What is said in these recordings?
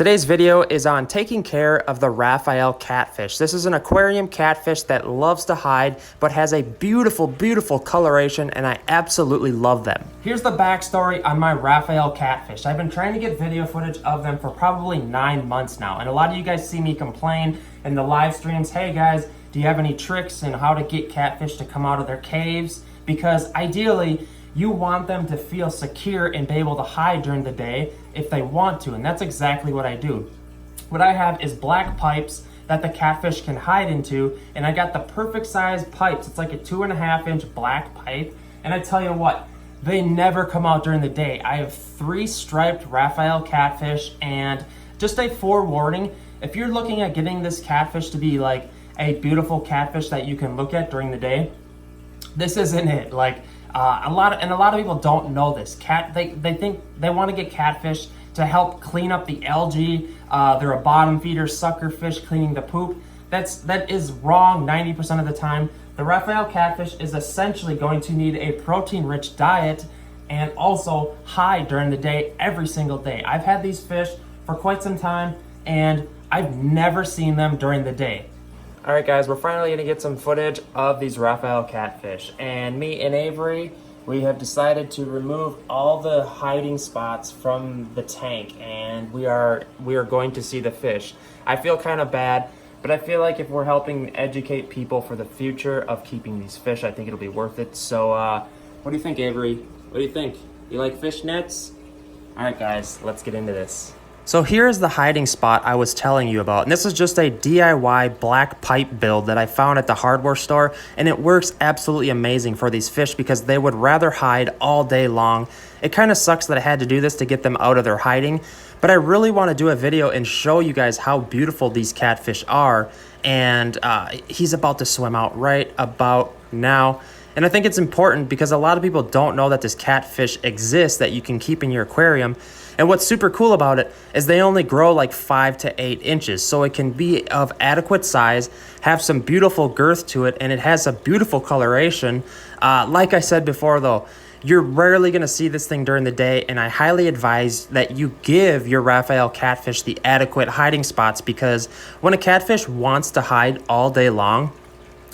Today's video is on taking care of the Raphael catfish. This is an aquarium catfish that loves to hide, but has a beautiful, beautiful coloration, and I absolutely love them. Here's the backstory on my Raphael catfish. I've been trying to get video footage of them for probably 9 months now, and a lot of you guys see me complain in the live streams, hey guys, do you have any tricks in how to get catfish to come out of their caves? Because ideally, you want them to feel secure and be able to hide during the day if they want to, and that's exactly what I do. What I have is black pipes that the catfish can hide into, and I got the perfect size pipes. It's like a 2.5-inch black pipe, and I tell you what, they never come out during the day. I have 3 striped Raphael catfish, and just a forewarning, if you're looking at getting this catfish to be like a beautiful catfish that you can look at during the day, this isn't it. A lot of people don't know this. They think they want to get catfish to help clean up the algae. They're a bottom feeder, sucker fish cleaning the poop. That is wrong 90% of the time. The Raphael catfish is essentially going to need a protein-rich diet and also hide during the day every single day. I've had these fish for quite some time and I've never seen them during the day. All right, guys, we're finally gonna get some footage of these Raphael catfish. And me and Avery, we have decided to remove all the hiding spots from the tank, and we are going to see the fish. I feel kind of bad, but I feel like if we're helping educate people for the future of keeping these fish, I think it'll be worth it. So, what do you think, Avery? What do you think? You like fish nets? All right, guys, let's get into this. So here is the hiding spot I was telling you about, and this is just a DIY black pipe build that I found at the hardware store, and it works absolutely amazing for these fish because they would rather hide all day long. It kind of sucks that I had to do this to get them out of their hiding, but I really want to do a video and show you guys how beautiful these catfish are, and he's about to swim out right about now. And I think it's important because a lot of people don't know that this catfish exists that you can keep in your aquarium. And what's super cool about it is they only grow like 5 to 8 inches. So it can be of adequate size, have some beautiful girth to it, and it has a beautiful coloration. Like I said before though, you're rarely gonna see this thing during the day, and I highly advise that you give your Raphael catfish the adequate hiding spots, because when a catfish wants to hide all day long,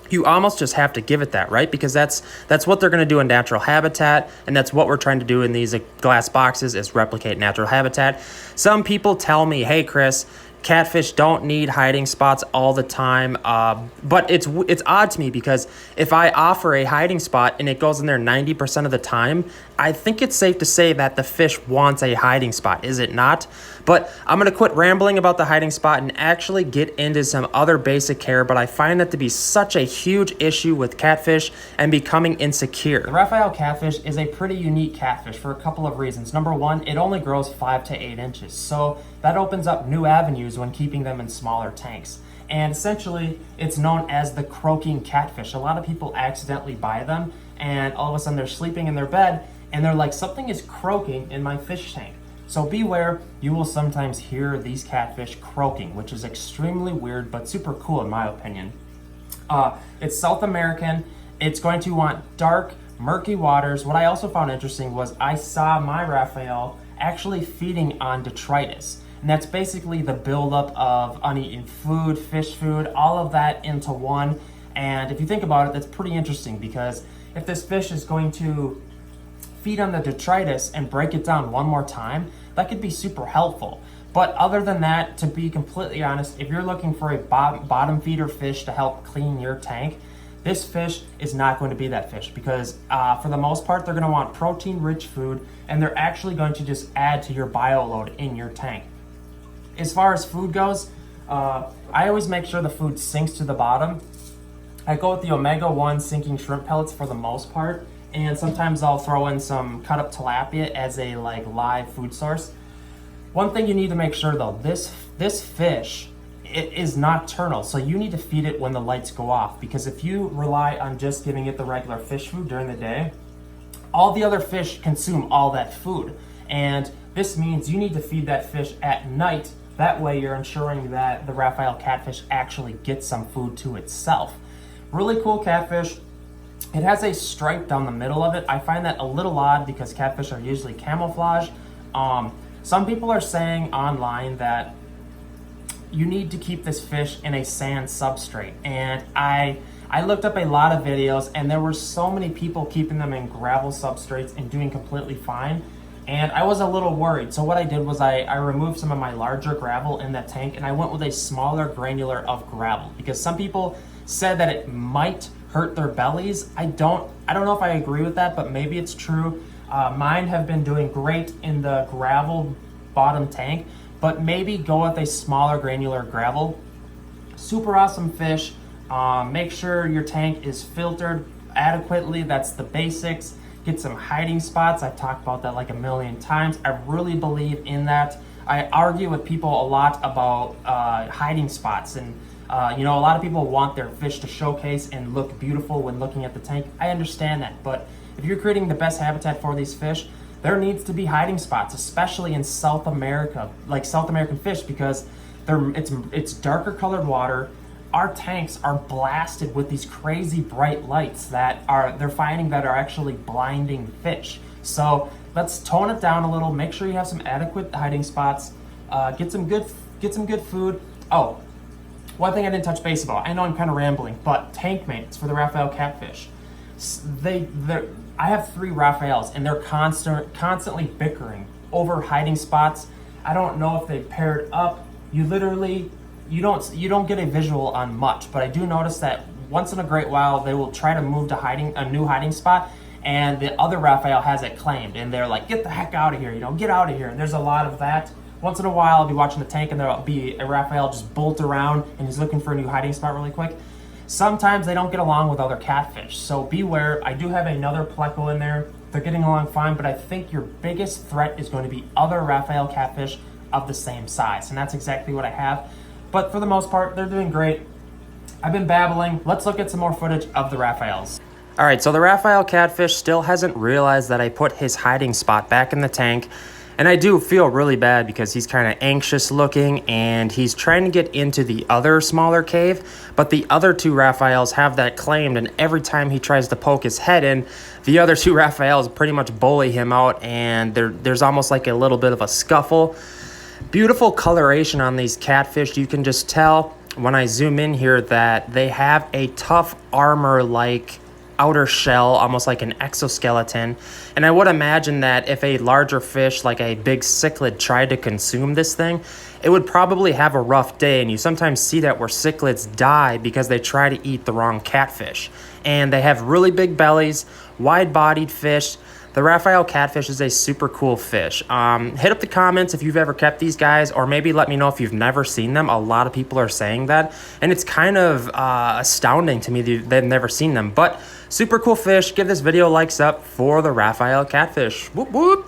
you almost just have to give it that, right? Because that's what they're going to do in natural habitat, and that's what we're trying to do in these glass boxes is replicate natural habitat. Some people tell me, hey Chris, catfish don't need hiding spots all the time, but it's odd to me because if I offer a hiding spot and it goes in there 90% of the time, I think it's safe to say that the fish wants a hiding spot, is it not? But I'm going to quit rambling about the hiding spot and actually get into some other basic care, but I find that to be such a huge issue with catfish and becoming insecure. The Raphael catfish is a pretty unique catfish for a couple of reasons. Number one, it only grows 5 to 8 inches, so that opens up new avenues when keeping them in smaller tanks. And essentially, it's known as the croaking catfish. A lot of people accidentally buy them, and all of a sudden they're sleeping in their bed, and they're like, something is croaking in my fish tank. So beware, you will sometimes hear these catfish croaking, which is extremely weird, but super cool in my opinion. It's South American. It's going to want dark, murky waters. What I also found interesting was I saw my Raphael actually feeding on detritus. And that's basically the buildup of uneaten food, fish food, all of that into one. And if you think about it, that's pretty interesting, because if this fish is going to feed on the detritus and break it down one more time, that could be super helpful. But other than that, to be completely honest, if you're looking for a bottom feeder fish to help clean your tank, this fish is not going to be that fish, because for the most part, they're going to want protein-rich food, and they're actually going to just add to your bio load in your tank. As far as food goes, I always make sure the food sinks to the bottom. I go with the omega-1 sinking shrimp pellets for the most part, and sometimes I'll throw in some cut up tilapia as a live food source. One thing you need to make sure though, this fish, it is nocturnal, so you need to feed it when the lights go off, because if you rely on just giving it the regular fish food during the day, all the other fish consume all that food, and this means you need to feed that fish at night. That way you're ensuring that the Raphael catfish actually gets some food to itself. Really cool catfish. It has a stripe down the middle of it. I find that a little odd because catfish are usually camouflage. Some people are saying online that you need to keep this fish in a sand substrate, and I looked up a lot of videos, and there were so many people keeping them in gravel substrates and doing completely fine, and I was a little worried. So what I did was I removed some of my larger gravel in that tank, and I went with a smaller granular of gravel, because some people said that it might hurt their bellies. I don't know if I agree with that, but maybe it's true. Mine have been doing great in the gravel bottom tank, but maybe go with a smaller granular gravel. Super awesome fish. Make sure your tank is filtered adequately. That's the basics. Get some hiding spots. I've talked about that like a million times. I really believe in that. I argue with people a lot about hiding spots, and you know, a lot of people want their fish to showcase and look beautiful when looking at the tank. I understand that, but if you're creating the best habitat for these fish, there needs to be hiding spots, especially in South America, like South American fish, because it's darker colored water. Our tanks are blasted with these crazy bright lights that they're finding that are actually blinding fish. So let's tone it down a little. Make sure you have some adequate hiding spots. Get some good food. Oh, one thing I didn't touch base about. I know I'm kind of rambling, but tankmates for the Raphael Catfish. I have 3 Raphaels, and they're constantly bickering over hiding spots. I don't know if they paired up. You don't get a visual on much, but I do notice that once in a great while they will try to move to a new hiding spot, and the other Raphael has it claimed, and they're like, get the heck out of here, get out of here. And there's a lot of that. Once in a while I'll be watching the tank, and there'll be a Raphael just bolt around and he's looking for a new hiding spot really quick. Sometimes they don't get along with other catfish, so beware. I do have another pleco in there. They're getting along fine, but I think your biggest threat is going to be other Raphael catfish of the same size, and that's exactly what I have. But for the most part, they're doing great. I've been babbling. Let's look at some more footage of the Raphaels. All right, so the Raphael Catfish still hasn't realized that I put his hiding spot back in the tank. And I do feel really bad because he's kind of anxious looking, and he's trying to get into the other smaller cave, but the other 2 Raphaels have that claimed, and every time he tries to poke his head in, the other 2 Raphaels pretty much bully him out, and there's almost like a little bit of a scuffle. Beautiful coloration on these catfish. You can just tell when I zoom in here that they have a tough armor-like outer shell, almost like an exoskeleton. And I would imagine that if a larger fish like a big cichlid tried to consume this thing, it would probably have a rough day. And you sometimes see that where cichlids die because they try to eat the wrong catfish. And they have really big bellies, wide-bodied fish. The Raphael Catfish is a super cool fish. Hit up the comments if you've ever kept these guys, or maybe let me know if you've never seen them. A lot of people are saying that, and it's kind of astounding to me that they've never seen them. But super cool fish. Give this video a likes up for the Raphael Catfish. Whoop whoop.